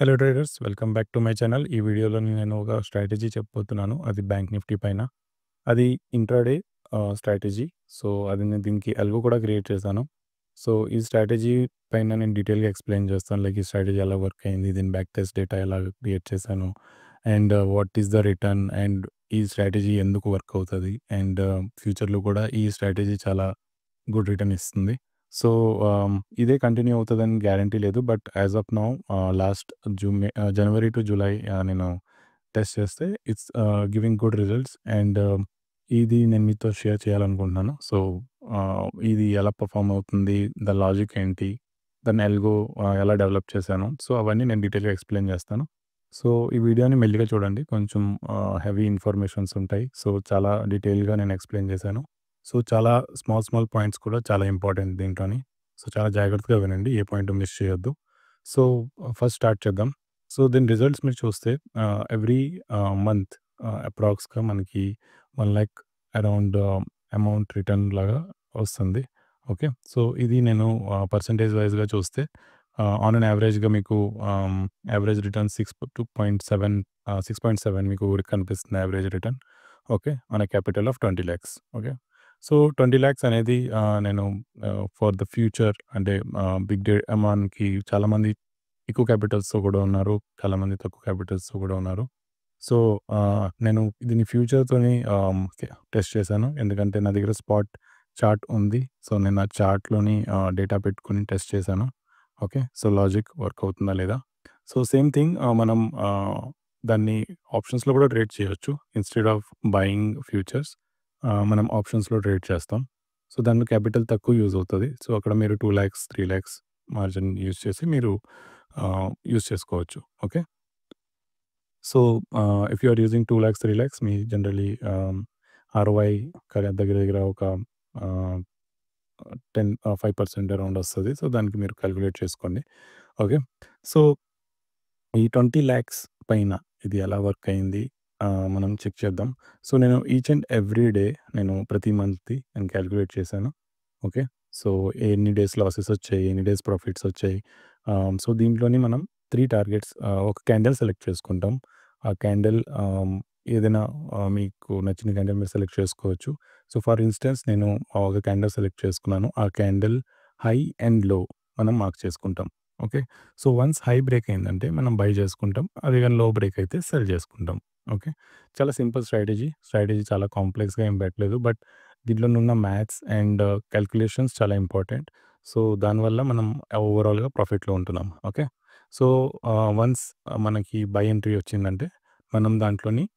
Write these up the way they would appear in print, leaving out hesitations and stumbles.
Hello traders, welcome back to my channel. ఈ వీడియోలో నేను ఒక స్ట్రాటజీ చెప్పబోతున్నాను. అది బ్యాంక్ నిఫ్టీ పైన. అది ఇంట్రాడే స్ట్రాటజీ. సో, అది నేను దీనికి అల్గో కూడా క్రియేట్ చేశాను. సో, ఈ స్ట్రాటజీ పైన నేను డీటెయిల్‌గా ఎక్స్‌ప్లెయిన్ చేస్తాను. లైక్ ఈ స్ట్రాటజీ ఎలా వర్క్ అయింది, దీని బ్యాక్ టెస్ట్ డేటా ఎలా క్రియేట్ చేశాను, and what is the return, and ఈ స్ట్రాటజీ ఎందుకు వర్క్ అవుతది, అండ్ ఫ్యూచర్‌లో కూడా ఈ స్ట్రాటజీ చాలా గుడ్ రిటర్న్ ఇస్తుంది. సో, ఇదే కంటిన్యూ అవుతదని గ్యారంటీ లేదు. But as of now last January to July నేను టెస్ట్ చేస్తే it's giving good results. And ఇది నేను మీతో షేర్ చేయాలనుకుంటున్నాను. సో, ఇది ఎలా పెర్ఫార్మ్ అవుతుంది, ద లాజిక్ ఏంటి, దాన్ని ఎల్గో ఎలా డెవలప్ చేశాను. సో, అవన్నీ నేను డీటెయిల్‌గా ఎక్స్‌ప్లెయిన్ చేస్తాను. సో, ఈ వీడియోని మెల్లిగా చూడండి. కొంచెం హెవీ ఇన్ఫర్మేషన్స్ ఉంటాయి. సో, చాలా డీటెయిల్‌గా నేను ఎక్స్‌ప్లెయిన్ చేశాను. సో, చాలా స్మాల్, స్మాల్ పాయింట్స్ కూడా చాలా ఇంపార్టెంట్ దీంట్లోని. సో, చాలా జాగ్రత్తగా వినండి. ఏ పాయింట్ మిస్ చేయొద్దు. సో, ఫస్ట్ స్టార్ట్ చేద్దాం. సో, దీని రిజల్ట్స్ మీరు చూస్తే ఎవ్రీ మంత్ అప్రాక్స్‌గా మనకి 1,00,000 అరౌండ్ అమౌంట్ రిటర్న్ లాగా వస్తుంది. ఓకే. సో, ఇది నేను పర్సెంటేజ్ వైస్‌గా చూస్తే ఆన్ అన్ యావరేజ్‌గా మీకు యావరేజ్ రిటర్న్ 6.7 మీకు కనిపిస్తుంది average return. Okay. On a capital of 20,00,000. Okay. So, 20,00,000 అనేది నేను ఫర్ ద ఫ్యూచర్ అంటే బిగ్ డే మనకి చాలామంది ఎక్కువ క్యాపిటల్స్‌తో కూడా ఉన్నారు. చాలామంది తక్కువ క్యాపిటల్స్‌తో కూడా ఉన్నారు. సో, నేను దీన్ని ఫ్యూచర్‌తోని టెస్ట్ చేశాను. ఎందుకంటే నా దగ్గర స్పాట్ చార్ట్ ఉంది. సో, నేను ఆ చార్ట్‌లోని డేటా పెట్టుకొని టెస్ట్ చేశాను. ఓకే. సో, లాజిక్ వర్క్ అవుతుందా లేదా? సో, సేమ్ థింగ్ మనం దాన్ని ఆప్షన్స్‌లో కూడా ట్రేడ్ చేయొచ్చు. ఇన్‌స్టెడ్ ఆఫ్ బయింగ్ ఫ్యూచర్స్ మనం ఆప్షన్స్‌లో ట్రేడ్ చేస్తాం. సో, దాంట్లో క్యాపిటల్ తక్కువ యూజ్ అవుతది. సో, అక్కడ మీరు 2,00,000, 3,00,000 మార్జిన్ యూజ్ చేసి మీరు యూజ్ చేసుకోవచ్చు. Okay. So, if you are using 2,00,000, 3,00,000 మీ జనరల్లీ ఆర్‌ఓఐ దగ్గర దగ్గర ఒక ఆహ్, 5% అరౌండ్ వస్తది. సో, దానికి మీరు కాలిక్యులేట్ చేసుకోండి. ఓకే. సో, ఈ 20,00,000 పైన ఇది ఎలా వర్క్ అయింది మనం చెక్ చేద్దాం. సో, నేను ఈచ్ అండ్ ఎవ్రీ డే నేను ప్రతి మంత్‌ది నేను కాలిక్యులేట్ చేశాను. ఓకే. సో, ఎన్ని డేస్ లాసెస్ వచ్చాయి, ఎన్ని డేస్ ప్రాఫిట్స్ వచ్చాయి. సో, దీంట్లోని మనం 3 టార్గెట్స్ ఒక క్యాండిల్ సెలెక్ట్ చేసుకుంటాం. ఆ క్యాండిల్ ఏదైనా మీకు నచ్చిన క్యాండిల్ మీరు సెలెక్ట్ చేసుకోవచ్చు. సో, ఫర్ ఇన్‌స్టెన్స్ నేను ఒక క్యాండిల్ సెలెక్ట్ చేసుకున్నాను. ఆ క్యాండిల్ హై అండ్ లో మనం మార్క్ చేసుకుంటాం. Okay. So, once high break అయిందంటే మనం బై చేసుకుంటాం. అది గాని లో బ్రేక్ అయితే సెల్ చేసుకుంటాం. ఓకే. చాలా సింపుల్ స్ట్రాటజీ. స్ట్రాటజీ చాలా కాంప్లెక్స్‌గా ఏం పెట్టలేదు. బట్ దీంట్లోనున్న మ్యాథ్స్ అండ్ కాలిక్యులేషన్స్ చాలా ఇంపార్టెంట్. సో, దానివల్ల మనం ఓవరాల్‌గా ప్రాఫిట్‌లో ఉంటున్నాం. ఓకే. సో, వన్స్ మనకి బై ఎంట్రీ వచ్చిందంటే మనం దాంట్లోని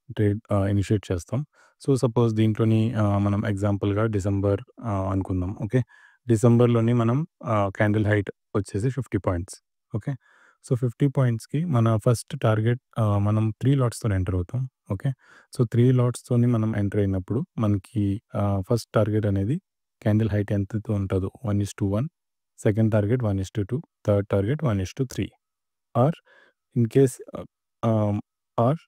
ట్రేడ్ ఇనిషియేట్ చేస్తాం. సో, సపోజ్ దీంట్లోని మనం ఎగ్జాంపుల్‌గా డిసెంబర్ అనుకుందాం. ఓకే. డిసెంబర్‌లోని మనం క్యాండిల్ హైట్ వచ్చేసి 50 పాయింట్స్. ఓకే. సో, 50 పాయింట్స్‌కి మన ఫస్ట్ టార్గెట్ మనం 3 లాట్స్‌తోని ఎంటర్ అవుతాం. ఓకే. సో, 3 లాట్స్‌తోని మనం ఎంటర్ అయినప్పుడు మనకి ఫస్ట్ టార్గెట్ అనేది క్యాండిల్ హైట్ ఎంతతో ఉంటదో 1:1, second target 1:2, third target 1:3 or in case ah, or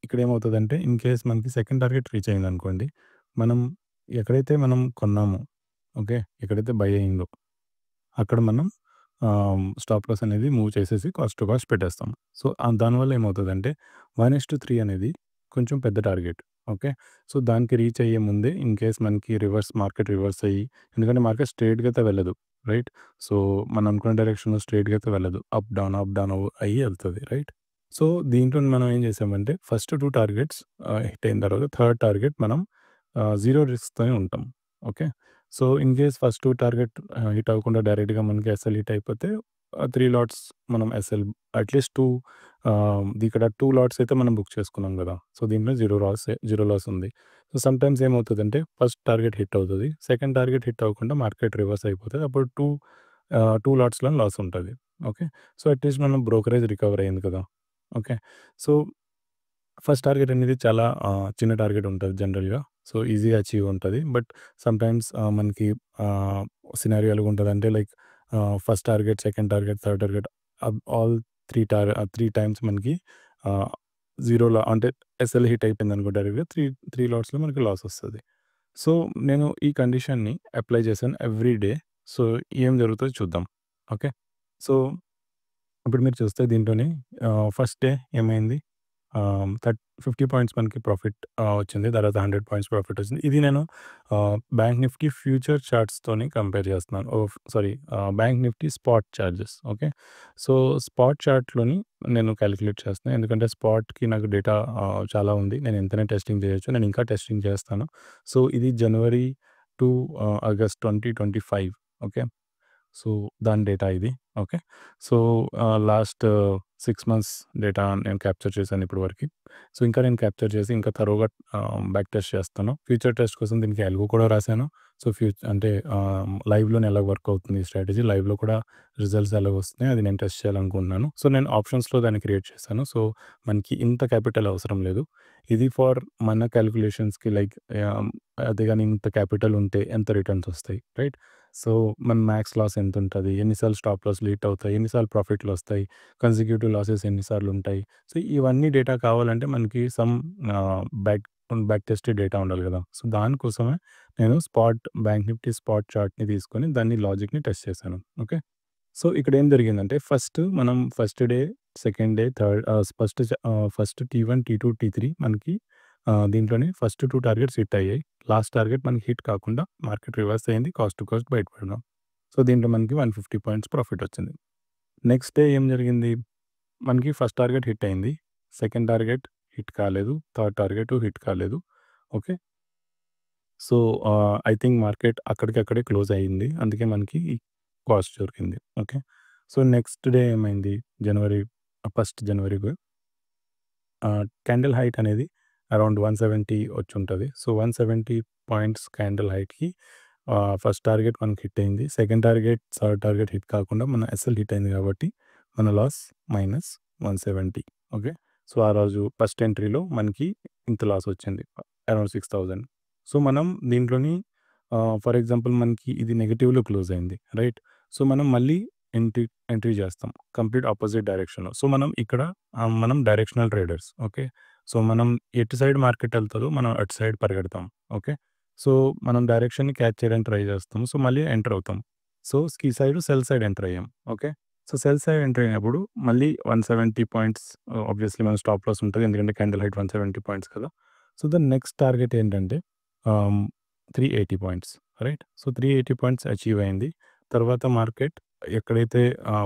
ఇక్కడేమవుతదంటే, ఇన్ కేస్ మనకి సెకండ్ టార్గెట్ రీచ్ అయిందనుకోండి, మనం ఎక్కడైతే మనం కొన్నామో, ఓకే. ఎక్కడైతే బై అయిందో, అక్కడ మనం స్టాప్ లాస్ అనేది మూవ్ చేసేసి కాస్ట్ టు కాస్ట్ పెట్టేస్తాం. సో, దానివల్ల ఏమవుతదంటే 1:3 అనేది కొంచెం పెద్ద టార్గెట్. ఓకే. సో, దానికి రీచ్ అయ్యే ముందే ఇన్ కేస్ మనకి మార్కెట్ రివర్స్ అయ్యి ఎందుకంటే మార్కెట్ స్ట్రెయిట్‌గా అయితే వెళ్ళదు. రైట్. సో, మనం అనుకున్న డైరెక్షన్‌లో స్ట్రెయిట్‌గా అయితే వెళ్ళదు. అప్, డౌన్ అయ్యి ఎళ్తది. రైట్. సో, దీంట్లో మనం ఏం చేసామంటే ఫస్ట్ 2 టార్గెట్స్ హిట్ అయిన తర్వాత థర్డ్ టార్గెట్ మనం 0 రిస్క్‌తోనే ఉంటాం. Okay. So, in case first 2 target hit అవ్వకుండా డైరెక్ట్‌గా మనకి ఎస్ఎల్ హిట్ అయిపోతే 3 లాట్స్ మనం ఎస్ఎల్ అట్‌లీస్ట్ 2 ఇక్కడ 2 లాట్స్ అయితే మనం బుక్ చేసుకున్నాం గదా! సో, దీంట్లో 0 లాస్ ఉంది. సో, సమ్‌టైమ్స్ ఏమవుతదంటే ఫస్ట్ టార్గెట్ హిట్ అవుతది. సెకండ్ టార్గెట్ హిట్ అవ్వకుండా మార్కెట్ రివర్స్ అయిపోతది. అప్పుడు 2 లాట్స్‌లో లాస్ ఉంటది. ఓకే. సో, అట్‌లీస్ట్ మనం బ్రోకరేజ్ రికవర్ అయింది కదా! ఓకే. సో, ఫస్ట్ టార్గెట్ అనేది చాలా చిన్న టార్గెట్ ఉంటది జనరల్‌గా. సో, ఈజీగా అచీవ్ ఉంటది. బట్ సమ్‌టైమ్స్ మనకి ఆహ్, సినారియో ఎలాగుంటదంటే like first target, second target, third target all 3 times మనకి ఆహ్, జీరోలో అంటే ఎస్ఎల్ హిట్ అయిపోయిందనుకో డైరెక్ట్‌గా 3 లాట్స్‌లో మనకి లాస్ వస్తది. సో, నేను ఈ కండిషన్‌ని అప్లై చేశాను ఎవ్రీ డే. సో, ఏం జరుగుతదో చూద్దాం. ఓకే. సో ఇప్పుడు మీరు చూస్తే దీంట్లోని ఫస్ట్ డే ఏమైంది? 50 పాయింట్స్ మనకి ప్రాఫిట్ వచ్చింది. తర్వాత 100 పాయింట్స్ ప్రాఫిట్ వచ్చింది. ఇది నేను బ్యాంక్ నిఫ్టీ ఫ్యూచర్ చార్ట్స్‌తోని కంపేర్ చేస్తున్నాను. Sorry, bank Nifty spot charges. Okay. So, spot చార్ట్‌లోని నేను కాలిక్యులేట్ చేస్తున్నాను. ఎందుకంటే స్పాట్‌కి నాకు డేటా చాలా ఉంది. నేను ఎంతనే టెస్టింగ్ చేయొచ్చు. నేను ఇంకా టెస్టింగ్ చేస్తాను. సో, ఇది జనవరి టు ఆగస్ట్ 2025. ఓకే. సో, దాని డేటా ఇది. Okay. So, last 6 months data నేను క్యాప్చర్ చేశాను ఇప్పటి వరకి. సో, ఇంకా నేను క్యాప్చర్ చేసి ఇంకా థరోగా బ్యాక్ టెస్ట్ చేస్తాను. ఫ్యూచర్ టెస్ట్ కోసం దీనికి అల్గో కూడా రాశాను. సో, అంటే లైవ్‌లోనే ఎలా వర్క్ అవుతుంది ఈ స్ట్రాటజీ, లైవ్‌లో కూడా రిజల్ట్స్ ఎలాగొస్తున్నాయి అది నేను టెస్ట్ చేయాలనుకుంటున్నాను. సో, నేను ఆప్షన్స్‌లో దాన్ని క్రియేట్ చేశాను. సో, మనకి ఇంత క్యాపిటల్ అవసరం లేదు. ఇది ఫర్ మన కాలిక్యులేషన్స్‌కి లైక్ ఆహ్, అదే గాని ఇంత క్యాపిటల్ ఉంటే ఎంత రిటర్న్స్ వస్తాయి, రైట్? సో, మన మ్యాక్స్ లాస్ ఎంతుంటది? ఎన్ని సార్లు స్టాప్ లాస్‌లు హిట్ అవుతాయి? ఎన్ని సార్లు ప్రాఫిట్‌లొస్తాయి? కన్సిక్యూటివ్ లాసెస్ ఎన్ని సార్లుంటాయి? సో, ఇవన్నీ డేటా కావాలంటే మనకి some back back tested data ఉండాలి గదా! సో, దానికోసమే నేను బ్యాంక్ నిఫ్టీ స్పాట్ చార్ట్‌ని తీసుకొని దాన్ని లాజిక్‌ని టెస్ట్ చేశాను. ఓకే. సో, ఇక్కడేం జరిగిందంటే first day, second day, first T1, T2, T3 మనకి దీంట్లోనే ఫస్ట్ 2 టార్గెట్స్ హిట్ అయ్యాయి. లాస్ట్ టార్గెట్ మనకి హిట్ కాకుండా మార్కెట్ రివర్స్ అయింది. కాస్ట్ టు కాస్ట్ బయటపడినాం. సో, దీంట్లో మనకి 150 పాయింట్స్ ప్రాఫిట్ వచ్చింది. నెక్స్ట్ డే ఏం జరిగింది? మనకి ఫస్ట్ టార్గెట్ హిట్ అయింది. సెకండ్ టార్గెట్ హిట్ కాలేదు. థర్డ్ టార్గెట్ హిట్ కాలేదు. Okay. So, I think market అక్కడికక్కడే క్లోజ్ అయింది. అందుకే మనకి ఈ కాస్ట్ దొరికింది. ఓకే. సో, నెక్స్ట్ డే ఏమైంది? జనవరి ఫస్ట్ జనవరికి క్యాండిల్ హైట్ అనేది అరౌండ్ 170 వచ్చుంటది. సో, 170 పాయింట్స్ క్యాండిల్ హైట్‌కి ఫస్ట్ టార్గెట్ మనకి హిట్ అయింది. Second target, third target hit కాకుండా మన ఎస్ఎల్ హిట్ అయింది కాబట్టి మన లాస్ -170. ఓకే. సో, ఆ రోజు ఫస్ట్ ఎంట్రీలో మనకి ఇంత లాస్ వచ్చింది. అరౌండ్ 6000. సో, మనం దీంట్లోని ఫర్ ఎగ్జాంపుల్ మనకి ఇది నెగెటివ్‌లో క్లోజ్ అయింది, రైట్? సో, మనం మళ్ళీ ఎంట్రీ ఎంట్రీ చేస్తాం. కంప్లీట్ అపోజిట్ డైరెక్షన్‌లో. సో, మనం డైరెక్షనల్ ట్రేడర్స్. ఓకే. సో, మనం ఎటు సైడ్ మార్కెట్ ఎళ్తదో మనం అటు సైడ్ పరిగెడతాం. ఓకే. సో, మనం డైరెక్షన్‌ని క్యాచ్ చేయడానికి ట్రై చేస్తాం. సో, మళ్ళీ ఎంటర్ అవుతాం. సో, సెల్ సైడ్ ఎంటర్ అయ్యాం. Okay. So, cell side enter అయినప్పుడు మళ్ళీ 170 పాయింట్స్ ఆబ్వియస్లీ మన స్టాప్ లాస్ ఉంటది. ఎందుకంటే క్యాండిల్ హైట్ 170 పాయింట్స్ కదా! సో, ద నెక్స్ట్ టార్గెట్ ఏంటంటే ఆహ్, 380 points, right? So, 380 points achieve అయింది. తర్వాత మార్కెట్ ఎక్కడైతే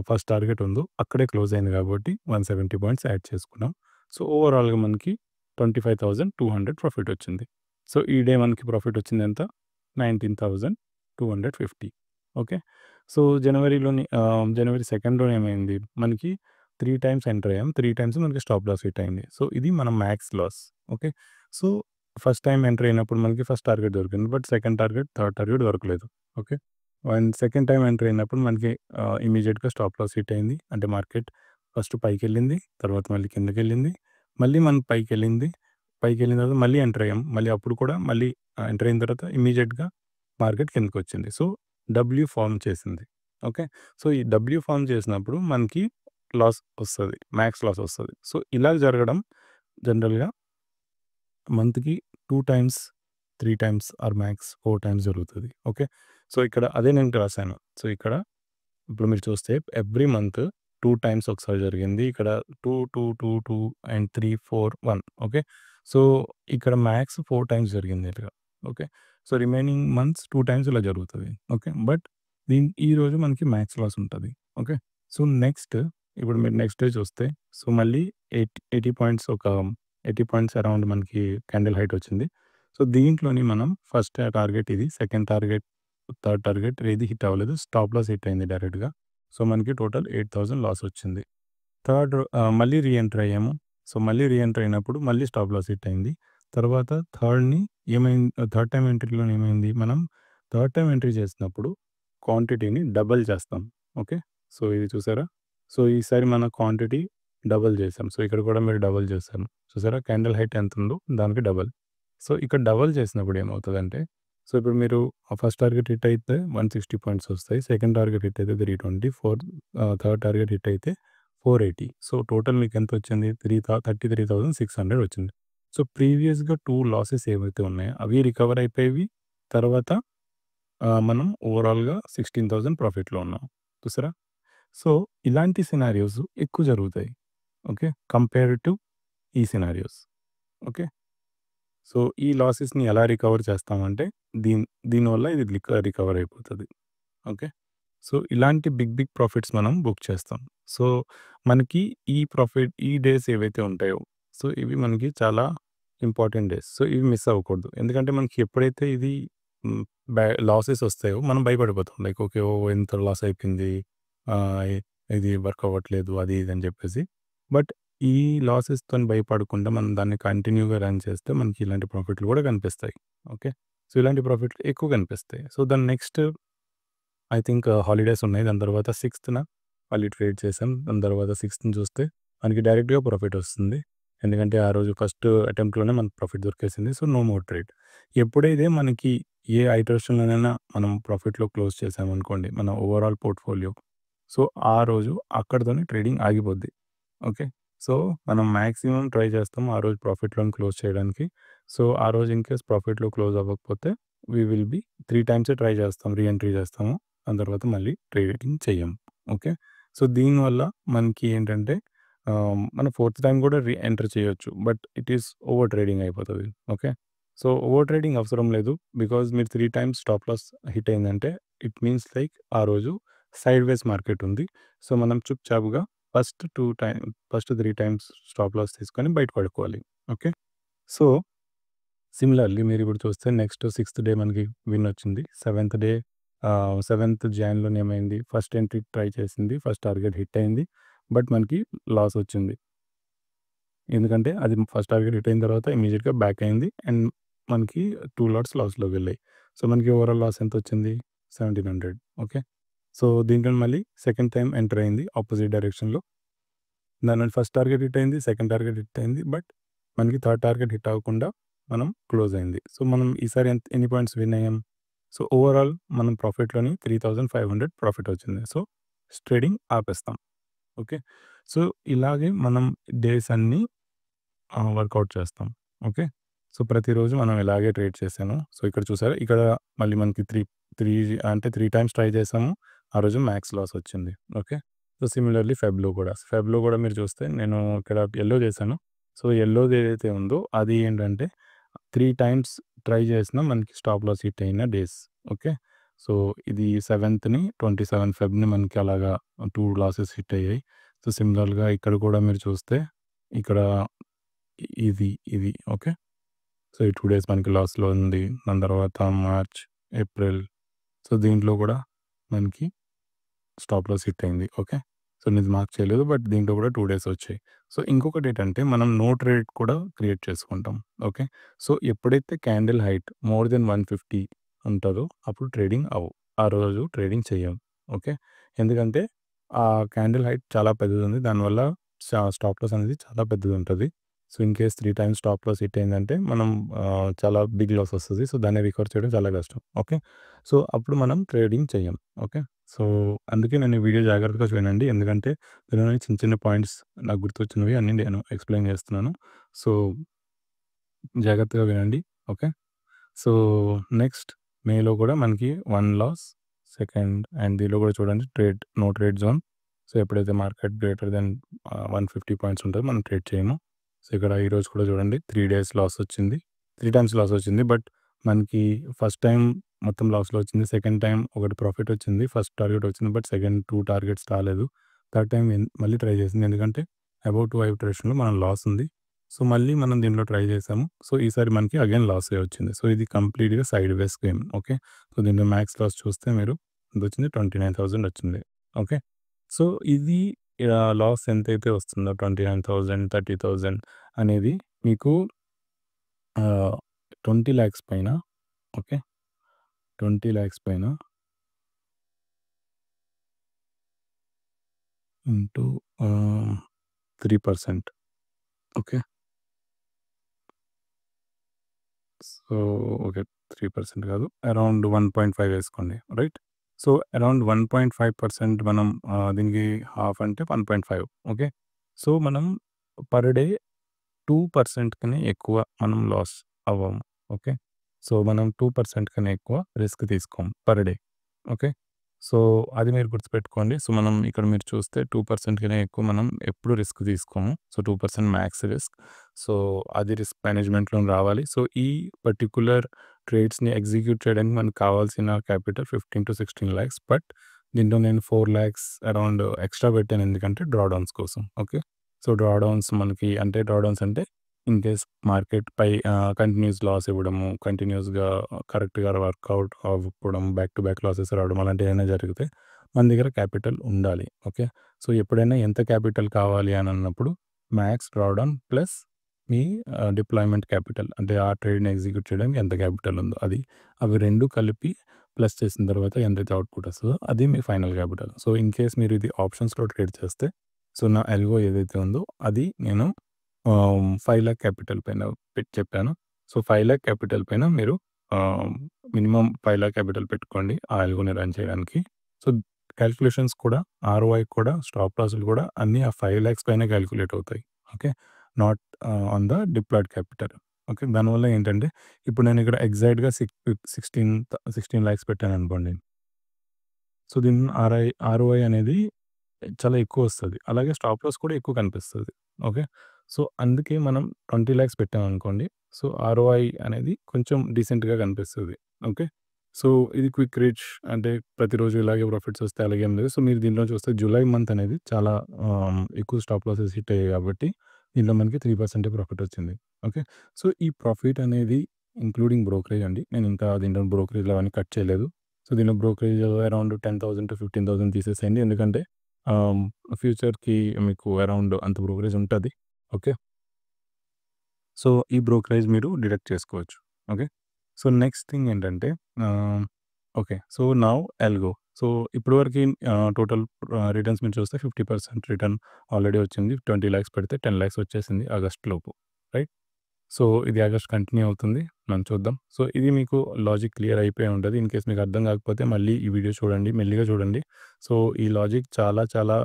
ఫస్ట్ టార్గెట్ ఉందో అక్కడే క్లోజ్ అయింది కాబట్టి 170 పాయింట్స్ యాడ్ చేసుకున్నాం. సో, ఓవరాల్‌గా మనకి 25,200 ప్రాఫిట్ వచ్చింది. సో, ఈ డే మనకి ప్రాఫిట్ వచ్చిందెంత? 19,250. ఓకే. సో, జనవరి 2 ఏమైంది? మనకి 3 టైమ్స్ ఎంటర్ అయ్యాం. 3 టైమ్స్ మనకి స్టాప్ లాస్ హిట్ అయింది. సో, ఇది మన max loss. Okay. So, first time enter అయినప్పుడు మనకి ఫస్ట్ టార్గెట్ దొరికింది. But second target, third target దొరకలేదు. Okay. And second time enter అయినప్పుడు మనకి ఇమ్మీడియేట్‌గా స్టాప్ లాస్ హిట్ అయింది. అంటే మార్కెట్ ఫస్ట్ పైకెళ్ళింది. తర్వాత మళ్ళీ కిందకెళ్ళింది. మళ్ళీ మనం పైకెళ్ళింది. పైకెళ్ళిన తర్వాత మళ్ళీ ఎంటర్ అయ్యాం. మళ్ళీ అప్పుడు కూడా మళ్ళీ ఎంటర్ అయిన తర్వాత ఇమ్మీడియేట్‌గా మార్కెట్ కిందకొచ్చింది. సో, డబ్ల్యూ ఫార్మ్ చేసింది. ఓకే. సో, ఈ డబ్ల్యూ ఫార్మ్ చేసినప్పుడు మనకి లాస్ ఒస్తది. మ్యాక్స్ లాస్ ఒస్తది. సో, ఇలా జరగడం జనరల్‌గా మంత్‌కి 2 times, 3 times or max 4 times జరుగుతది. ఓకే. సో, ఇక్కడ అదే నేను రాసాను. సో, ఇక్కడ ఇప్పుడు మీరు చూస్తే ఎవ్రీ మంత్ 2 టైమ్స్ ఒకసారి జరిగింది. ఇక్కడ 2, 2, 2, 2 అండ్ 3, 4, 1. ఓకే. సో, ఇక్కడ మ్యాక్స్ 4 టైమ్స్ జరిగింది ఇలాగ. Okay. So, remaining months 2 times ఇలా జరుగుతది. ఓకే. బట్ ఈరోజు మనకి మ్యాక్స్ లాస్ ఉంటది. ఓకే. సో, ఇప్పుడు మీరు నెక్స్ట్ డే చూస్తే సో, మళ్ళీ 80 పాయింట్స్ 80 పాయింట్స్ అరౌండ్ మనకి క్యాండిల్ హైట్ వచ్చింది. సో, దీంట్లోని మనం ఫస్ట్ టార్గెట్ ఇది. సెకండ్ టార్గెట్, థర్డ్ టార్గెట్ ఏది హిట్ అవ్వలేదు. స్టాప్ లాస్ హిట్ అయింది డైరెక్ట్‌గా. సో, మనకి టోటల్ 8000 లాస్ వచ్చింది. మళ్ళీ రీ ఎంటర్ అయ్యాము. సో, మళ్ళీ రీ ఎంటర్ అయినప్పుడు మళ్ళీ స్టాప్ లాస్ హిట్ అయింది. తర్వాత థర్డ్ టైమ్ ఎంట్రీలోనే ఏమైంది? మనం థర్డ్ టైమ్ ఎంట్రీ చేసినప్పుడు క్వాంటిటీని డబుల్ చేస్తాం. ఓకే. సో, ఇది చూసారా? సో, ఈసారి మన క్వాంటిటీ డబుల్ చేసాం. సో, ఇక్కడ కూడా మీరు డబుల్ చేశారు. చూసారా? క్యాండిల్ హైట్ ఎంతుందో దానికి డబుల్. సో, ఇక్కడ డబుల్ చేసినప్పుడు ఏమవుతదంటే, సో, ఇప్పుడు మీరు ఫస్ట్ టార్గెట్ హిట్ అయితే 160 పాయింట్స్ వస్తాయి. సెకండ్ టార్గెట్ హిట్ అయితే 320, థర్డ్ టార్గెట్ హిట్ అయితే 480. So, total మీకెంతొచ్చింది? 33,600 వచ్చింది. సో, ప్రీవియస్‌గా 2 లాసెస్ ఏవైతే ఉన్నాయో అవి రికవర్ అయిపోయేవి. తర్వాత మనం ఓవరాల్‌గా 16,000 ప్రాఫిట్‌లో ఉన్నాం. చూసారా? సో, ఇలాంటి సినారియోస్ ఎక్కువ జరుగుతాయి. ఓకే. కంపేర్డ్ టు ఈ సినారియోస్. ఓకే. సో, ఈ లాసెస్‌ని ఎలా రికవర్ చేస్తామంటే దీన్ దీనివల్ల ఇది రికవర్ అయిపోతది. ఓకే. సో, ఇలాంటి బిగ్ బిగ్ ప్రాఫిట్స్ మనం బుక్ చేస్తాం. సో, మనకి ఈ డేస్ ఏవైతే ఉంటాయో, సో, ఇవి మనకి చాలా ఇంపార్టెంట్ డేస్. సో, ఇవి మిస్ అవ్వకూడదు. ఎందుకంటే మనకి ఎప్పుడైతే ఇది హ్మ్, లాసెస్ వస్తాయో మనం భయపడిపోతాం. Like okay. ఓహ్! ఎంత లాస్ అయిపోయింది. ఆహ్, ఇది వర్క్ అవ్వట్లేదు అది ఇది అని చెప్పేసి. బట్ ఈ లాసెస్‌తోని భయపడకుండా మనం దాన్ని కంటిన్యూ‌గా రన్ చేస్తే మనకి ఇలాంటి ప్రాఫిట్‌లు కూడా కనిపిస్తాయి. ఓకే. సో, ఇలాంటి ప్రాఫిట్‌లు ఎక్కువ కనిపిస్తాయి. సో, దాని నెక్స్ట్ ఐ థింక్ హాలిడేస్ ఉన్నాయి. దాని తర్వాత 6థ్‌న మళ్ళీ ట్రేడ్ చేసాం. దాని తర్వాత 6థ్‌ని చూస్తే మనకి డైరెక్ట్‌గా ప్రాఫిట్ వస్తుంది. ఎందుకంటే ఆ రోజు ఫస్ట్ అటెంప్ట్‌లోనే మనకు ప్రాఫిట్ దొరికేసింది. So, no more trade. ఎప్పుడైతే మనకి ఏ ఐటరేషన్‌లోనైనా మనం ప్రాఫిట్‌లో క్లోజ్ చేసామనుకోండి మన ఓవరాల్ పోర్ట్‌ఫోలియో. సో, ఆ రోజు అక్కడితోనే ట్రేడింగ్ ఆగిపోద్ది. ఓకే. సో, మనం మాక్సిమం ట్రై చేస్తాం ఆ రోజు ప్రాఫిట్‌లోని క్లోజ్ చేయడానికి. సో, ఆ రోజు ఇన్‌కేస్ ప్రాఫిట్‌లో క్లోజ్ అవ్వకపోతే వి విల్ బి 3 టైమ్సే ట్రై చేస్తాం. ఎంట్రీ చేస్తాము. దాని తర్వాత మళ్ళీ ట్రేడింగ్ చెయ్యం. ఓకే. సో, దీనివల్ల మనకి ఏంటంటే మనం ఫోర్త్ టైమ్ కూడా ఎంటర్ చేయొచ్చు. But it is over trading అయిపోతది. ఓకే. సో, ఓవర్ ట్రేడింగ్ అవసరం లేదు. బికాజ్ మీరు 3 టైమ్స్ స్టాప్ లాస్ హిట్ అయిందంటే ఇట్ మీన్స్ లైక్ ఆ రోజు సైడ్‌వేస్ మార్కెట్ ఉంది. సో, మనం చుప్‌చాప్‌గా ఫస్ట్ 3 టైమ్స్ స్టాప్ లాస్ తీసుకొని బయట పడుకోవాలి. ఓకే. సో, సిమిలర్‌లీ మీరిప్పుడు చూస్తే నెక్స్ట్ సిక్స్త్ డే మనకి విన్ వచ్చింది. సెవెంత్ జాన్‌లోనే ఏమైంది ఫస్ట్ ఎంట్రీ ట్రై చేసింది. ఫస్ట్ టార్గెట్ హిట్ అయింది. బట్ మనకి లాస్ వచ్చింది. ఎందుకంటే అది ఫస్ట్ టార్గెట్ హిట్ అయిన తర్వాత ఇమ్మీడియేట్‌గా బ్యాక్ అయింది. అండ్ మనకి 2 లాట్స్ లాస్‌లోకెళ్ళాయి. సో, మనకి ఓవరాల్ లాస్ ఎంతొచ్చింది? 1700. ఓకే. సో, దీంట్లో మళ్ళీ సెకండ్ టైమ్ ఎంటర్ అయింది అపోజిట్ డైరెక్షన్‌లో. దాని ఫస్ట్ టార్గెట్ హిట్ అయింది. సెకండ్ టార్గెట్ హిట్ అయింది. బట్ మనకి థర్డ్ టార్గెట్ హిట్ అవ్వకుండా మనం క్లోజ్ అయింది. సో, మనం ఈసారి ఎన్ని పాయింట్స్ విన్ అయ్యాం? సో, ఓవరాల్ మనం ప్రాఫిట్‌లోని 3500 ప్రాఫిట్ వచ్చింది. సో, ట్రేడింగ్ ఆపేస్తాం. ఓకే. సో, ఇలాగే మనం డేస్ అన్నీ వర్కౌట్ చేస్తాం. ఓకే. సో, ప్రతిరోజు మనం ఇలాగే ట్రేడ్ చేశాను. సో, ఇక్కడ చూసారా? ఇక్కడ మళ్ళీ మనకి 3 టైమ్స్ ట్రై చేసాము. ఆ రోజు మ్యాక్స్ లాస్ వచ్చింది. ఓకే. సో, సిమిలర్‌లీ ఫెబ్‌లో కూడా మీరు చూస్తే నేను ఇక్కడ యెల్లో చేశాను. సో, యెల్లోది ఏదైతే ఉందో అది ఏంటంటే 3 టైమ్స్ ట్రై చేసినా మనకి స్టాప్ లాస్ హిట్ అయిన డేస్. ఓకే. సో, ఇది 27 ఫెబ్‌ని మనకి అలాగా 2 లాసెస్ హిట్ అయ్యాయి. సో, సిమిలర్‌గా ఇక్కడ కూడా మీరు చూస్తే ఇక్కడ ఇది ఓకే. సో, ఈ 2 డేస్ మనకి లాస్‌లో ఉంది. దాని తర్వాత మార్చ్, ఏప్రిల్. సో, దీంట్లో కూడా మనకి స్టాప్ లాస్ హిట్ అయింది. ఓకే. సో, నేను ఇది మార్క్ చేయలేదు. బట్ దీంట్లో కూడా 2 డేస్ వచ్చాయి. సో, ఇంకొకటేంటంటే మనం నో ట్రేడ్ కూడా క్రియేట్ చేసుకుంటాం. ఓకే. సో, ఎప్పుడైతే క్యాండిల్ హైట్ మోర్ దెన్ 150 ఉంటదో అప్పుడు ట్రేడింగ్ అవ్వవు. ఆ రోజు ట్రేడింగ్ చెయ్యం. ఓకే. ఎందుకంటే ఆ క్యాండిల్ హైట్ చాలా పెద్దదుంది. దానివల్ల స్టాప్ లాస్ అనేది చాలా పెద్దదుంటది. So, in case 3 times stop loss hit అయిందంటే మనం చాలా బిగ్ లాస్ వస్తది. సో, దాన్ని రికవర్ చేయడం చాలా కష్టం. ఓకే. సో, అప్పుడు మనం ట్రేడింగ్ చెయ్యం. ఓకే. సో, అందుకే నేను ఈ వీడియో జాగ్రత్తగా వినండి. ఎందుకంటే ఇందులోని చిన్న చిన్న పాయింట్స్ నాకు గుర్తొచ్చినవి అన్నీ నేను ఎక్స్‌ప్లెయిన్ చేస్తున్నాను. సో, జాగ్రత్తగా వినండి. ఓకే. సో, నెక్స్ట్ మేలో కూడా మనకి 1 లాస్, సెకండ్ అండ్ దీనిలో కూడా చూడండి నో ట్రేడ్ జోన్. సో, ఎప్పుడైతే మార్కెట్ గ్రేటర్ దెన్ 150 పాయింట్స్ ఉంటదో మనం ట్రేడ్ చేయము. సో, ఇక్కడ ఈరోజు కూడా చూడండి 3 డేస్ లాస్ వచ్చింది. 3 టైమ్స్ లాస్ వచ్చింది. బట్ మనకి ఫస్ట్ టైమ్ మొత్తం లాస్‌లో వచ్చింది. సెకండ్ టైమ్ ఒకటి ప్రాఫిట్ వచ్చింది. ఫస్ట్ టార్గెట్ వచ్చింది. బట్ సెకండ్ 2 టార్గెట్స్ రాలేదు. థర్డ్ టైమ్ మళ్ళీ ట్రై చేసింది. ఎందుకంటే అబౌవ్ 2 ఐటరేషన్‌లో మనం లాస్ ఉంది. సో, మళ్ళీ మనం దీనిలో ట్రై చేసాము. సో, ఈసారి మనకి అగైన్ లాసే వచ్చింది. సో, ఇది కంప్లీట్‌గా సైడ్ వేస్ గేమ్. ఓకే. సో, దీంట్లో మ్యాక్స్ లాస్ చూస్తే మీరు ఎంతొచ్చింది 29,000 వచ్చింది. ఓకే. సో, ఇది లాస్ ఎంతైతే వస్తుందో 29,000, 30,000 అనేది మీకు 20,00,000 పైన ఓకే. 20,00,000 పైన ఇంటూ 3% ఓకే. So, okay. 3% కాదు. అరౌండ్ 1.5 వేసుకోండి. రైట్. సో, అరౌండ్ 1.5% మనం దీనికి హాఫ్ అంటే 1.5 ఓకే. సో, మనం పర్ డే 2% కన్నా ఎక్కువ మనం లాస్ అవ్వము. ఓకే. సో, మనం 2% కన్నా ఎక్కువ రిస్క్ తీసుకోము పర్ డే. ఓకే. సో, అది మీరు గుర్తుపెట్టుకోండి. సో, మనం ఇక్కడ మీరు చూస్తే 2% కన్నా ఎక్కువ మనం ఎప్పుడు రిస్క్ తీసుకోము. So, 2% max risk. సో, అది రిస్క్ మేనేజ్‌మెంట్‌లోని రావాలి. సో, ఈ పర్టిక్యులర్ ట్రేడ్స్‌ని ఎగ్జిక్యూట్ చేయడానికి మనకు కావాల్సిన క్యాపిటల్ 15-16 లాక్స్. బట్ దీంట్లో నేను 4 లాక్స్ అరౌండ్ ఎక్స్‌ట్రా పెట్టాను. ఎందుకంటే డ్రాడౌన్స్ కోసం. ఓకే. సో, డ్రాడౌన్స్ మనకి అంటే డ్రాడౌన్స్ అంటే in case market continuous loss ఇవ్వడము, కంటిన్యూయస్‌గా కరెక్ట్‌గా వర్కౌట్ అవ్వకపోవడం, బ్యాక్ టు బ్యాక్ లాసెస్ రావడం అలాంటివేమైనా జరిగితే మన దగ్గర క్యాపిటల్ ఉండాలి. ఓకే. సో, ఎప్పుడైనా ఎంత క్యాపిటల్ కావాలి అని అన్నప్పుడు మ్యాక్స్ డ్రాడౌన్ ప్లస్ మీ డిప్లాయ్‌మెంట్ క్యాపిటల్ అంటే ఆ ట్రేడ్‌ని ఎగ్జిక్యూట్ చేయడానికి ఎంత క్యాపిటల్ ఉందో అది. అవి 2 కలిపి ప్లస్ చేసిన తర్వాత ఎంతైతే అవుట్‌పుట్ వస్తదో అది మీ final capital. So, in case మీరు ఇది ఆప్షన్స్‌లో ట్రేడ్ చేస్తే సో, నా ఎల్గో ఏదైతే ఉందో అది నేను 5,00,000 క్యాపిటల్ పైన చెప్పాను. సో, 5,00,000 క్యాపిటల్ పైన మీరు ఆహ్, మినిమమ్ 5,00,000 క్యాపిటల్ పెట్టుకోండి ఆ అల్గోని రన్ చేయడానికి. సో, కాలిక్యులేషన్స్ కూడా ఆర్‌ఓఐ కూడా స్టాప్ లాస్‌లు కూడా అన్నీ ఆ 5,00,000 పైనే కాలిక్యులేట్ అవుతాయి. Okay. Not on the deployed capital. Okay. దానివల్ల ఏంటంటే ఇప్పుడు నేను ఇక్కడ ఎగ్జాక్ట్‌గా 16,00,000 పెట్టాననుకోండి. సో, దీని ఆర్‌ఓఐ అనేది చాలా ఎక్కువొస్తది. అలాగే స్టాప్ లాస్ కూడా ఎక్కువ కనిపిస్తది. ఓకే. సో, అందుకే మనం 20,00,000 పెట్టామనుకోండి. సో, ఆర్‌ఓఐ అనేది కొంచెం డీసెంట్‌గా కనిపిస్తది. ఓకే. సో, ఇది క్విక్ రిచ్ అంటే ప్రతిరోజు ఇలాగే ప్రాఫిట్స్ వస్తాయి అలాగేం లేదు. సో, మీరు దీనిలో చూస్తే జులై మంత్ అనేది చాలా ఎక్కువ స్టాప్ లాసెస్ హిట్ అయ్యాయి కాబట్టి దీంట్లో మనకి 3% ప్రాఫిట్ వచ్చింది. ఓకే. సో, ఈ ప్రాఫిట్ అనేది ఇంక్లూడింగ్ బ్రోకరేజ్ అండి. నేను ఇంకా దీంట్లో బ్రోకరేజ్‌లు అవన్నీ కట్ చేయలేదు. సో, దీనిలో బ్రోకరేజ్ అరౌండ్ 10,000-15,000 తీసేసేయండి. ఎందుకంటే ఆహ్, ఫ్యూచర్‌కి మీకు అరౌండ్ అంత బ్రోకరేజ్ ఉంటది. ఓకే. సో, ఈ బ్రోకరేజ్ మీరు డిడక్ట్ చేసుకోవచ్చు. ఓకే. సో, నెక్స్ట్ థింగ్ ఏంటంటే ah, okay. So, now algo. So, ఇప్పటి వరకి టోటల్ రిటర్న్స్ మీరు చూస్తే 50% రిటర్న్ ఆల్రెడీ వచ్చింది. 20,00,000 పెడితే 10,00,000 వచ్చేసింది ఆగస్ట్ లోపు. రైట్? సో, ఇది ఆగస్ట్ కంటిన్యూ అవుతుంది. మనం చూద్దాం. సో, ఇది మీకు లాజిక్ క్లియర్ అయిపోయి ఉంటది. ఇన్‌కేస్ మీకు అర్థం కాకపోతే మళ్ళీ ఈ వీడియో చూడండి. మెల్లిగా చూడండి. సో, ఈ లాజిక్ చాలా చాలా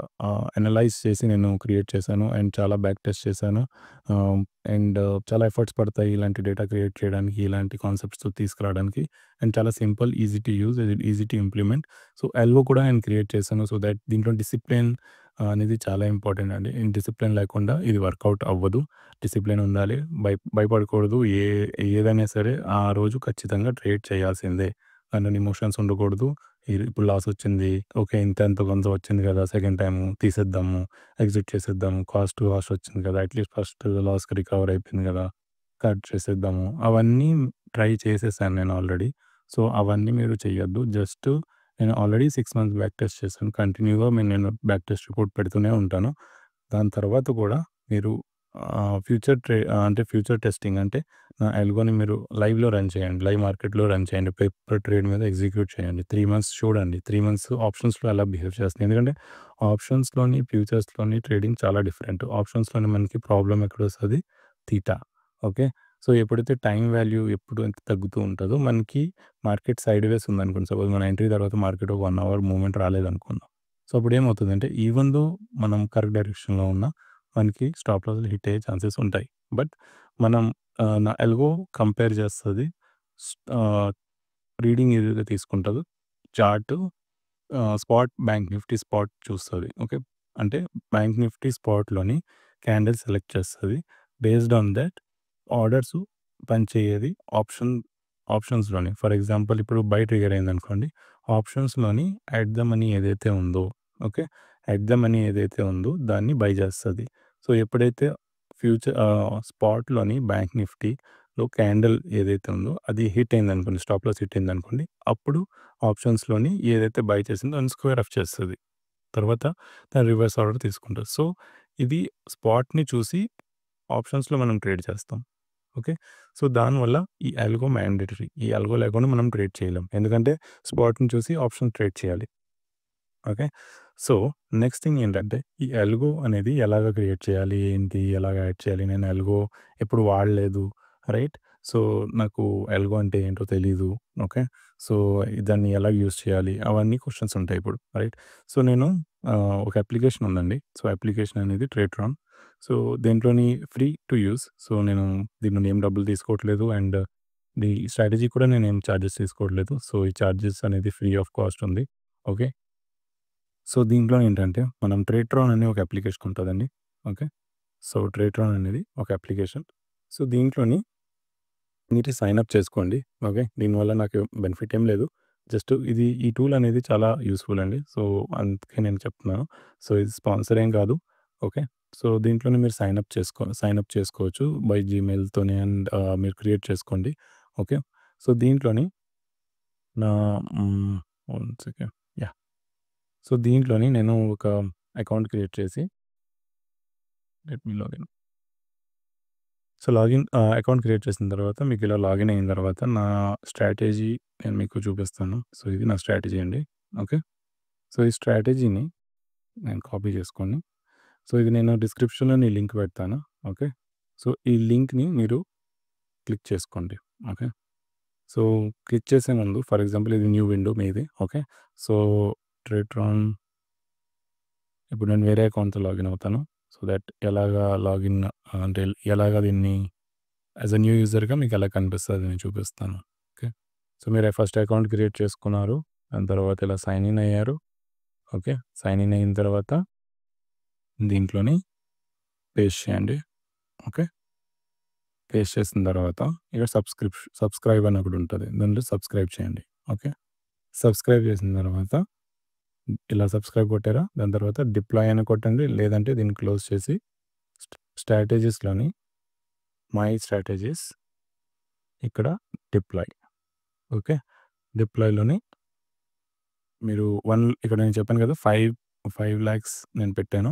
అనలైజ్ చేసి నేను క్రియేట్ చేశాను. అండ్ చాలా బ్యాక్ టెస్ట్ చేశాను. ఆహ్, అండ్ చాలా ఎఫర్ట్స్ పడతాయి ఇలాంటి డేటా క్రియేట్ చేయడానికి, ఇలాంటి కాన్సెప్ట్స్‌తో తీసుకురావడానికి. అండ్ చాలా simple, easy to use, easy to implement. So, LO కూడా నేను క్రియేట్ చేశాను. సో, దట్ దీంట్లో డిసిప్లిన్ అనేది చాలా ఇంపార్టెంట్ అండి. డిసిప్లిన్ లేకుండా ఇది వర్కౌట్ అవ్వదు. డిసిప్లిన్ ఉండాలి. భయపడకూడదు. ఏదైనా సరే ఆ రోజు ఖచ్చితంగా ట్రేడ్ చేయాల్సిందే. అందులో ఎమోషన్స్ ఉండకూడదు. ఇప్పుడు లాస్ వచ్చింది. ఓకే. ఎంతో కొంత వచ్చింది కదా! సెకండ్ టైము తీసేద్దాము. ఎగ్జిట్ చేసేద్దాము. కాస్ట్ టు కాస్ట్ వచ్చింది కదా! అట్‌లీస్ట్ ఫస్ట్ లాస్‌కి రికవర్ అయిపోయింది కదా! కట్ చేసేద్దాము. అవన్నీ ట్రై చేసేసాను నేను ఆల్రెడీ. సో, అవన్నీ మీరు చెయ్యొద్దు. జస్ట్ నేను ఆల్రెడీ 6 మంత్స్ బ్యాక్ టెస్ట్ చేశాను. కంటిన్యూ‌గా నేను బ్యాక్ టెస్ట్ రిపోర్ట్ పెడుతూనే ఉంటాను. దాని తర్వాత కూడా మీరు అంటే ఫ్యూచర్ టెస్టింగ్ అంటే అల్గోని మీరు లైవ్‌లో రన్ చేయండి. లైవ్ మార్కెట్‌లో రన్ చేయండి. పేపర్ ట్రేడ్ మీద ఎగ్జిక్యూట్ చేయండి. 3 మంత్స్ చూడండి. 3 మంత్స్ ఆప్షన్స్‌లో ఎలా బిహేవ్ చేస్తుంది. ఎందుకంటే ఆప్షన్స్‌లోని, ఫ్యూచర్స్‌లోని ట్రేడింగ్ చాలా డిఫరెంట్. ఆప్షన్స్‌లోని మనకి ప్రాబ్లమ్ ఎక్కడొస్తది? థీటా. ఓకే. సో, ఎప్పుడైతే టైమ్ వాల్యూ ఎప్పుడు ఎంత తగ్గుతూ ఉంటదో మనకి మార్కెట్ సైడ్‌వేస్ ఉందనుకోండి. సపోజ్ మన ఎంట్రీ తర్వాత మార్కెట్ ఒక 1 అవర్ మూవ్‌మెంట్ రాలేదనుకుందాం. సో, అప్పుడేమవుతదంటే ఈవెన్ దో మనం కరెక్ట్ డైరెక్షన్‌లో ఉన్నా మనకి స్టాప్ లాస్‌లు హిట్ అయ్యే ఛాన్సెస్ ఉంటాయి. బట్ మనం నా ఎల్బో కంపేర్ చేస్తది. స్ ఆహ్, రీడింగ్ ఏదైతే తీసుకుంటదో chart spot bank Nifty spot చూస్తది. ఓకే. అంటే బ్యాంక్ నిఫ్టీ స్పాట్‌లోని క్యాండిల్ సెలెక్ట్ చేస్తది. బేస్డ్ ఆన్ థట్ ఆర్డర్సు పనిచేయేది ఆప్షన్స్‌లోని. ఫర్ ఎగ్జాంపుల్ ఇప్పుడు బై ట్రిగ్గర్ అయిందనుకోండి. ఆప్షన్స్‌లోని ఎట్ ద మనీ ఏదైతే ఉందో ఓకే. ఎట్ ద మనీ ఏదైతే ఉందో దాన్ని బై చేస్తది. సో, ఎప్పుడైతే స్పాట్‌లోని బ్యాంక్ నిఫ్టీలో క్యాండిల్ ఏదైతే ఉందో అది హిట్ అయిందనుకోండి. స్టాప్ లాస్ హిట్ అయిందనుకోండి. అప్పుడు ఆప్షన్స్‌లోని ఏదైతే బై చేసిందో దాన్ని స్క్వేర్ ఆఫ్ చేస్తది. తర్వాత దాని రివర్స్ ఆర్డర్ తీసుకుంటది. సో, ఇది స్పాట్‌ని చూసి ఆప్షన్స్‌లో మనం ట్రేడ్ చేస్తాం. ఓకే. సో, దానివల్ల ఈ ఆల్గో మ్యాండేటరీ. ఈ ఆల్గో లేకుండా మనం ట్రేడ్ చేయలేం. ఎందుకంటే స్పాట్‌ని చూసి ఆప్షన్ ట్రేడ్ చేయాలి. ఓకే. సో, నెక్స్ట్ థింగ్ ఏంటంటే, ఈ అల్గో అనేది ఎలాగ క్రియేట్ చేయాలి? ఏంటి? ఎలాగ యాడ్ చేయాలి? నేను అల్గో ఎప్పుడు వాడలేదు. రైట్? సో, నాకు అల్గో అంటే ఏంటో తెలీదు. ఓకే. సో, దాన్ని ఎలా యూజ్ చేయాలి? అవన్నీ క్వెషన్స్ ఉంటాయి ఇప్పుడు. రైట్? సో, నేను ఒక అప్లికేషన్ ఉందండి. సో, అప్లికేషన్ అనేది ట్రేట్రాన్. సో, దీంట్లోని ఫ్రీ టు యూజ్. సో, నేను దీని నుండి ఏం డబ్బులు తీసుకోవట్లేదు. అండ్ ఈ స్ట్రాటజీ కూడా నేనేం చార్జెస్ తీసుకోవట్లేదు. సో, ఈ చార్జెస్ అనేది ఫ్రీ ఆఫ్ కాస్ట్ ఉంది. ఓకే. సో, దీంట్లో ఏంటంటే మనం ట్రేట్రాన్ అనే ఒక అప్లికేషన్ ఉంటదండి. ఓకే. సో, ట్రేట్రాన్ అనేది ఒక అప్లికేషన్. సో, దీంట్లోని మీరు సైన్ అప్ చేసుకోండి. ఓకే. దీనివల్ల నాకు బెనిఫిట్ ఏం లేదు. జస్ట్ ఈ టూల్ అనేది చాలా యూజ్‌ఫుల్ అండి. సో, అందుకే నేను చెప్తున్నాను. సో, ఇది స్పాన్సర్ ఏం కాదు. ఓకే. సో, దీంట్లోనే మీరు సైన్ అప్ చేసుకోవచ్చు బై జీమెయిల్‌తోని అండ్ మీరు క్రియేట్ చేసుకోండి. ఓకే. సో, దీంట్లోని నా వన్ సెకండ్. యాహ్! సో, దీంట్లోని నేను ఒక అకౌంట్ క్రియేట్ చేసి let me login. So, account create చేసిన తర్వాత మీకిలా లాగిన్ అయిన తర్వాత నా స్ట్రాటజీ నేను మీకు చూపిస్తాను. సో, ఇది నా స్ట్రాటజీ అండి. ఓకే. సో, ఈ స్ట్రాటజీని నేను కాపీ చేసుకొని, సో, ఇది నేను డిస్క్రిప్షన్‌లోని లింక్ పెడతాను. ఓకే. సో, ఈ లింక్‌ని మీరు క్లిక్ చేసుకోండి. ఓకే. సో, క్లిక్ చేసే ముందు ఫర్ ఎగ్జాంపుల్ ఇది న్యూ విండో మీది. ఓకే. సో, ట్రేట్రాన్ ఇప్పుడు నేను వేరే అకౌంట్‌తో లాగిన్ అవుతాను. సో, దట్ ఎలాగా లాగిన్ అంటే ఎలాగా దీన్ని యాస్ ఎ న్యూ యూజర్‌గా మీకెలా కనిపిస్తది నేను చూపిస్తాను. ఓకే. సో, మీరు ఫస్ట్ అకౌంట్ క్రియేట్ చేసుకున్నారు. దాని తర్వాత ఇలా సైన్ ఇన్ అయ్యారు. ఓకే. సైన్ ఇన్ అయిన తర్వాత దీంట్లోని పేస్ట్ చేయండి. ఓకే. పేస్ట్ చేసిన తర్వాత ఇక్కడ సబ్స్క్రైబ్ అని ఒకటుంటది. దాంట్లో సబ్స్క్రైబ్ చేయండి. ఓకే. సబ్స్క్రైబ్ చేసిన తర్వాత ఇలా సబ్స్క్రైబ్ కొట్టారా? దాని తర్వాత డిప్లాయ్ అని కొట్టండి. లేదంటే దీన్ని క్లోజ్ చేసి స్ట్రాటజీస్‌లోని మై స్ట్రాటజీస్ ఇక్కడ డిప్లాయ్. ఓకే. డిప్లాయ్‌లోని మీరు ఇక్కడ నేను చెప్పాను కదా! 5,00,000 నేను పెట్టాను.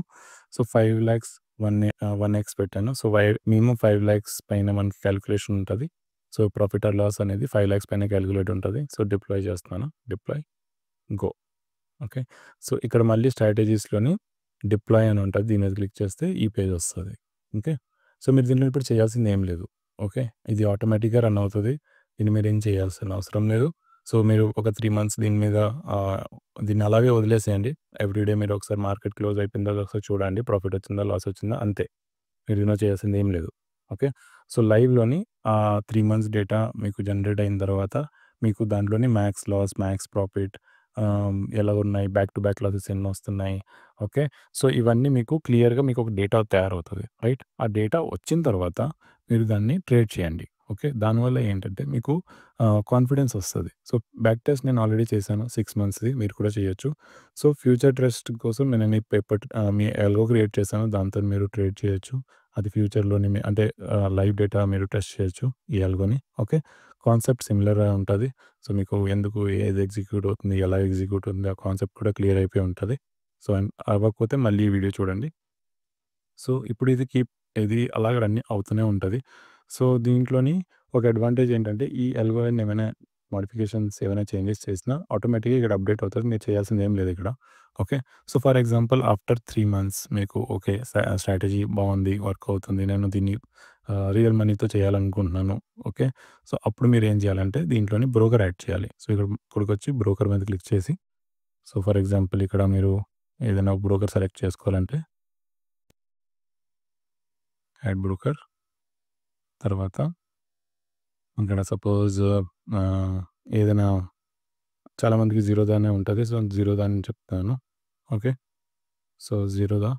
సో, 5,00,000 1x పెట్టాను. సో, మినిమమ్ 5,00,000 పైన మనకి కాలిక్యులేషన్ ఉంటది. సో, ప్రాఫిట్ ఆర్ లాస్ అనేది 5,00,000 పైన కాలిక్యులేట్ ఉంటది. సో, డిప్లాయ్ చేస్తున్నాను. Deploy, go. ఓకే. సో, ఇక్కడ మళ్ళీ స్ట్రాటజీస్‌లోని డిప్లాయ్ అని ఉంటది. దీని మీద క్లిక్ చేస్తే ఈ పేజ్ వస్తది. ఓకే. సో, మీరు దీంట్లో ఇప్పుడు చేయాల్సింది ఏం లేదు. ఓకే. ఇది ఆటోమేటిక్‌గా రన్ అవుతది. దీన్ని మీరేం చేయాల్సిన అవసరం లేదు. సో, మీరు ఒక 3 మంత్స్ దీని మీద ఆహ్, దీన్ని అలాగే వదిలేసేయండి. ఎవ్రీడే మీరు ఒకసారి మార్కెట్ క్లోజ్ అయిపోయిన తర్వాత ఒకసారి చూడండి. ప్రాఫిట్ వచ్చిందా? లాస్ వచ్చిందా? అంతే. మీరు ఇందులో చేయాల్సింది ఏం లేదు. ఓకే. సో, లైవ్‌లోని 3 మంత్స్ డేటా మీకు జనరేట్ అయిన తర్వాత మీకు దాంట్లోని మ్యాక్స్ లాస్, మ్యాక్స్ ప్రాఫిట్ ఎలా ఉన్నాయి, బ్యాక్ టు బ్యాక్ లాసెస్ ఎన్నొస్తున్నాయి. ఓకే. సో, ఇవన్నీ మీకు క్లియర్‌గా మీకొక డేటా తయారవుతది. రైట్? ఆ డేటా వచ్చిన తర్వాత మీరు దాన్ని ట్రేడ్ చేయండి. ఓకే. దానివల్ల ఏంటంటే మీకు కాన్ఫిడెన్స్ వస్తది. సో, బ్యాక్ టెస్ట్ నేను ఆల్రెడీ చేశాను 6 మంత్స్‌ది. మీరు కూడా చేయొచ్చు. సో, ఫ్యూచర్ ట్రస్ట్ కోసం నేను మీ ఎల్గో క్రియేట్ చేశాను. దాంతోని మీరు ట్రేడ్ చేయొచ్చు. అది ఫ్యూచర్‌లోని అంటే లైవ్ డేటా మీరు టెస్ట్ చేయొచ్చు ఈ ఎల్గోని. ఓకే. కాన్సెప్ట్ సిమిలర్‌గా ఉంటది. సో, మీకు ఎందుకు ఏది ఎగ్జిక్యూట్ అవుతుంది, ఎలా ఎగ్జిక్యూట్ అవుతుంది, ఆ కాన్సెప్ట్ కూడా క్లియర్ అయిపోయి ఉంటది. సో, అవ్వకపోతే మళ్ళీ ఈ వీడియో చూడండి. సో, ఇప్పుడు ఇది అలాగ రన్ అవుతూనే ఉంటది. సో, దీంట్లోని ఒక అడ్వాంటేజ్ ఏంటంటే, ఈ అల్గోరిథం ఏమైనా మోడిఫికేషన్స్ ఏమైనా చేంజెస్ చేసినా ఆటోమేటిక్‌గా ఇక్కడ అప్‌డేట్ అవుతది. మీరు చేయాల్సింది ఏం లేదు ఇక్కడ. Okay. So, for example after 3 months మీకు ఓకే. స్ట్రాటజీ బావుంది, వర్క్ అవుతుంది. నేను దీన్ని రియల్ మనీతో చేయాలనుకుంటున్నాను. ఓకే. సో, అప్పుడు మీరేం చేయాలంటే దీంట్లోని బ్రోకర్ యాడ్ చేయాలి. సో, ఇక్కడికొచ్చి బ్రోకర్ మీద క్లిక్ చేసి, సో, ఫర్ ఎగ్జాంపుల్ ఇక్కడ మీరు ఏదైనా ఒక బ్రోకర్ సెలెక్ట్ చేసుకోవాలంటే యాడ్ బ్రోకర్ తర్వాత ఇక్కడ సపోజ్ ఏదైనా చాలామందికి జీరోదానే ఉంటది. సో, జీరోదా అని చెప్తాను. ఓకే. సో, జీరోదా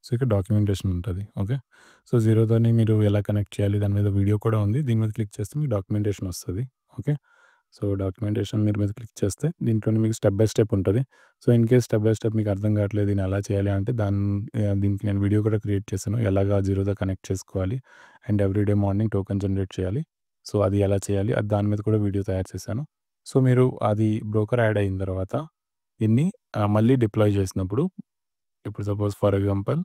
సో, ఇక్కడ డాక్యుమెంటేషన్ ఉంటది. ఓకే. సో, జీరోదాని మీరు ఎలా కనెక్ట్ చేయాలి దాని మీద వీడియో కూడా ఉంది. దీని మీద క్లిక్ చేస్తే మీకు డాక్యుమెంటేషన్ వస్తది. ఓకే. సో, డాక్యుమెంటేషన్ మీరు మీద క్లిక్ చేస్తే దీంట్లోనే మీకు స్టెప్ బై స్టెప్ ఉంటది. So, in case step by step మీకు అర్థం కావట్లేదు దీన్ని ఎలా చేయాలి అంటే దీనికి నేను వీడియో కూడా క్రియేట్ చేశాను. ఎలాగా జీరోదా కనెక్ట్ చేసుకోవాలి and everyday morning token generate చేయాలి. సో, అది ఎలా చేయాలి అది దాని మీద కూడా వీడియో తయారు చేశాను. సో, మీరు అది బ్రోకర్ యాడ్ అయిన తర్వాత దీన్ని మళ్ళీ డిప్లాయ్ చేసినప్పుడు ఇప్పుడు సపోజ్ ఫర్ ఎగ్జాంపుల్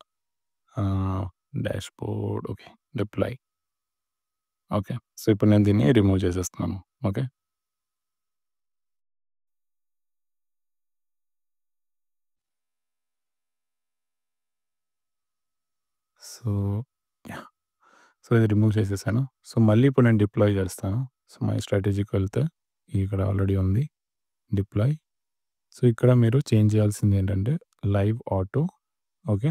ఆహ్, dashboard okay. Deploy okay. So, ఇప్పుడు నేను దీన్ని రిమూవ్ చేసేస్తున్నాను. ఓకే. So, yeah! సో, ఇది రిమూవ్ చేసేసాను. సో, మళ్ళీ ఇప్పుడు నేను డిప్లాయ్ చేస్తాను. సో, మై స్ట్రాటజీకి వెళ్తే ఇక్కడ ఆల్రెడీ ఉంది. డిప్లాయ్. సో, ఇక్కడ మీరు చేంజ్ చేయాల్సిందేంటంటే లైవ్ ఆటో ఓకే.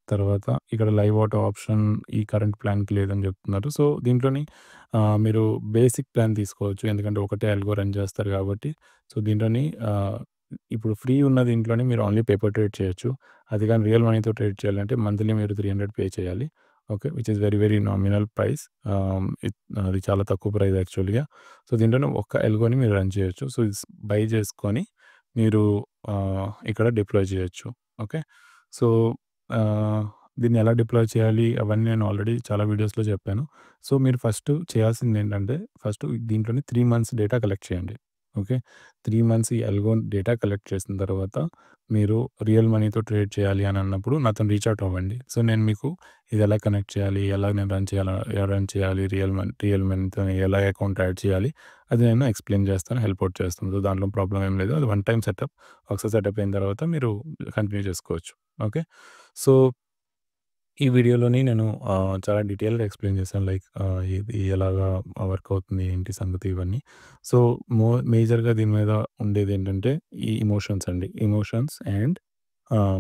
తర్వాత ఇక్కడ లైవ్ ఆటో ఆప్షన్ ఈ కరెంట్ ప్లాన్‌కి లేదని చెప్తున్నారు. సో, దీంట్లోని మీరు బేసిక్ ప్లాన్ తీసుకోవచ్చు. ఎందుకంటే ఒకటే అల్గో రన్ చేస్తారు కాబట్టి. సో, దీంట్లోని ఇప్పుడు ఫ్రీ ఉన్న దీంట్లోనే మీరు ఓన్లీ పేపర్ ట్రేడ్ చేయొచ్చు. అది గాని రియల్ మనీతో ట్రేడ్ చేయాలంటే మంత్లీ మీరు 300 పే చేయాలి. Okay. Which is very very nominal price. అది చాలా తక్కువ ప్రైస్ యాక్చువల్‌గా. సో, దీంట్లోనే ఒక్క ఎల్గోని మీరు రన్ చేయొచ్చు. సో, బై చేసుకొని మీరు ఇక్కడ డిప్లాయ్ చేయొచ్చు. ఓకే. సో, ఆహ్, దీన్ని ఎలా డిప్లాయ్ చేయాలి అవన్నీ నేను ఆల్రెడీ చాలా వీడియోస్‌లో చెప్పాను. సో, మీరు ఫస్ట్ చేయాల్సిందేంటంటే ఫస్ట్ దీంట్లోనే 3 మంత్స్ డేటా కలెక్ట్ చేయండి. ఓకే. 3 మంత్స్ ఈ అల్గోన్ డేటా కలెక్ట్ చేసిన తర్వాత మీరు రియల్ మనీతో ట్రేడ్ చేయాలి అని అన్నప్పుడు నాతోని రీచ్ అవుట్ అవ్వండి. సో, నేను మీకు ఇది ఎలా కనెక్ట్ చేయాలి? ఎలా నేను రన్ చేయాలి? రియల్ మనీతోని ఎలా అకౌంట్ యాడ్ చేయాలి? అది నేను ఎక్స్‌ప్లెయిన్ చేస్తాను. హెల్ప్ ఔట్ చేస్తాను. సో, దాంట్లో ప్రాబ్లమ్ ఏం లేదు. అది వన్ టైమ్ సెటప్. ఒకసారి సెటప్ అయిన తర్వాత మీరు కంటిన్యూ చేసుకోవచ్చు. ఓకే. సో, ఈ వీడియోలోని నేను చాలా డీటెయిల్‌గా ఎక్స్‌ప్లెయిన్ చేశాను. లైక్ ఇది ఎలాగా వర్క్ అవుతుంది, ఏంటి సంగతి ఇవన్నీ. సో, మేజర్‌గా దీని మీద ఉండేదేంటంటే ఈ ఎమోషన్స్ అండి. ఎమోషన్స్ అండ్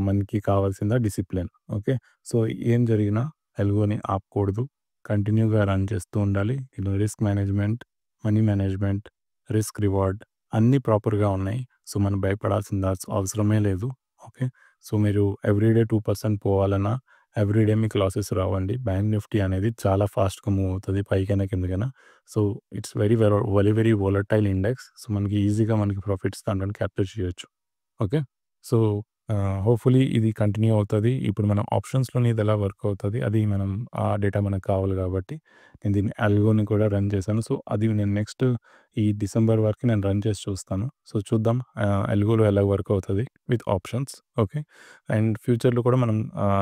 మనకి కావాల్సింది డిసిప్లిన్. ఓకే. సో, ఏం జరిగినా ఎల్గోని ఆపకూడదు. కంటిన్యూగా రన్ చేస్తూ ఉండాలి. ఇలా risk management, money management, risk reward అన్నీ ప్రాపర్‌గా ఉన్నాయి. సో, మనం భయపడాల్సిన అవసరమే లేదు. ఓకే. సో, మీరు ఎవ్రీడే 2% పోవాలన్నా ఎవ్రీడే మీకు లాసెస్ రావండి. బ్యాంక్ నిఫ్టీ అనేది చాలా ఫాస్ట్‌గా మూవ్ అవుతది. పైకైనా, కిందకైనా. So, it's very volatile index. So, మనకి ఈజీగా మనకి ప్రాఫిట్స్ దాంట్లోని క్యాప్చర్ చేయొచ్చు. ఓకే. సో, హోప్‌ఫుల్లీ ఇది కంటిన్యూ అవుతది. ఇప్పుడు మనం ఆప్షన్స్‌లోని ఇది ఎలా వర్క్ అవుతది, అది మనం ఆ డేటా మనకు కావాలి కాబట్టి, నేను దీన్ని అల్గోని కూడా రన్ చేశాను. సో, అది నేను నెక్స్ట్ ఈ డిసెంబర్ వరకు నేను రన్ చేసి చూస్తాను. సో, చూద్దాం అల్గోలో ఎలా వర్క్ అవుతది విత్ ఆప్షన్స్. ఓకే. అండ్ ఫ్యూచర్‌లో కూడా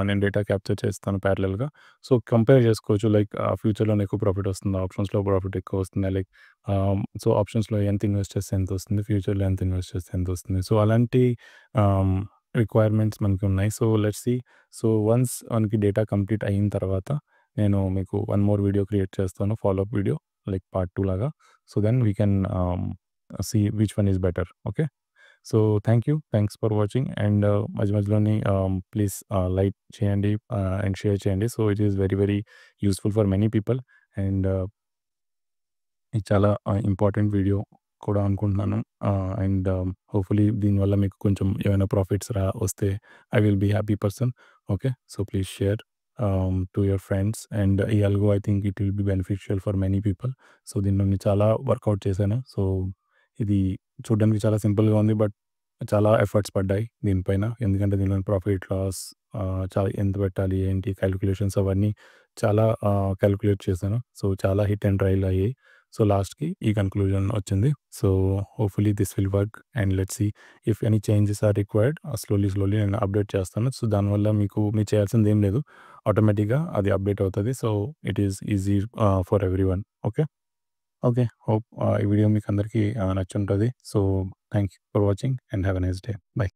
నేను డేటా క్యాప్చర్ చేస్తాను ప్యారలెల్‌గా. సో, కంపేర్ చేసుకోవచ్చు. లైక్ ఫ్యూచర్‌లోనే ఎక్కువ ప్రాఫిట్ వస్తుందా? ఆప్షన్స్‌లో ప్రాఫిట్ ఎక్కువ వస్తుందా? లైక్ సో, ఆప్షన్స్‌లో ఎంత ఇన్వెస్ట్ చేస్తే ఎంతొస్తుంది? ఫ్యూచర్‌లో ఎంత ఇన్వెస్ట్ చేస్తే ఎంతొస్తుంది? సో, అలాంటి ఆహ్, రిక్వైర్మెంట్స్ మనకున్నాయి. So, let's see. So, once మనకి డేటా కంప్లీట్ అయిన తర్వాత నేను మీకు వన్ మోర్ వీడియో క్రియేట్ చేస్తాను. Follow up video like part 2 లాగా. So, then we can see which one is better. Okay. So, thank you. Thanks for watching and మధ్య మధ్యలోని please like చేయండి అండ్ షేర్ చేయండి. So, it is very very useful for many people and ఇది చాలా important video కూడా అనుకుంటున్నాను. And hopefully దీనివల్ల మీకు కొంచెం ఏమైనా ప్రాఫిట్స్ వస్తే I will be happy person. Okay. So, please share to your friends and ఈ algo I think it will be beneficial for many people. So, దీనిలో నేను చాలా వర్కౌట్ చేశాను. సో, ఇది చూడ్డానికి చాలా సింపుల్‌గా ఉంది. బట్ చాలా ఎఫర్ట్స్ పడ్డాయి దీనిపైన. ఎందుకంటే దీనిలో ప్రాఫిట్, లాస్ చాలా ఎంత పెట్టాలి, ఏంటి కాలిక్యులేషన్స్ అవన్నీ చాలా కాలిక్యులేట్ చేశాను. సో, చాలా హిట్ అండ్ ట్రైల్ అయ్యాయి. సో, లాస్ట్‌కి ఈ కన్క్లూజన్ వచ్చింది. So, hopefully this will work and let's see if any changes are required slowly నేను అప్డేట్ చేస్తాను. సో, దానివల్ల మీరు చేయాల్సిందేం లేదు. ఆటోమేటిక్‌గా అది అప్డేట్ అవుతది. So, it is easy for everyone. Okay. Okay. Hope ఈ వీడియో మీకు అందరికీ నచ్చుంటది. So, thank you for watching and have a nice day. By.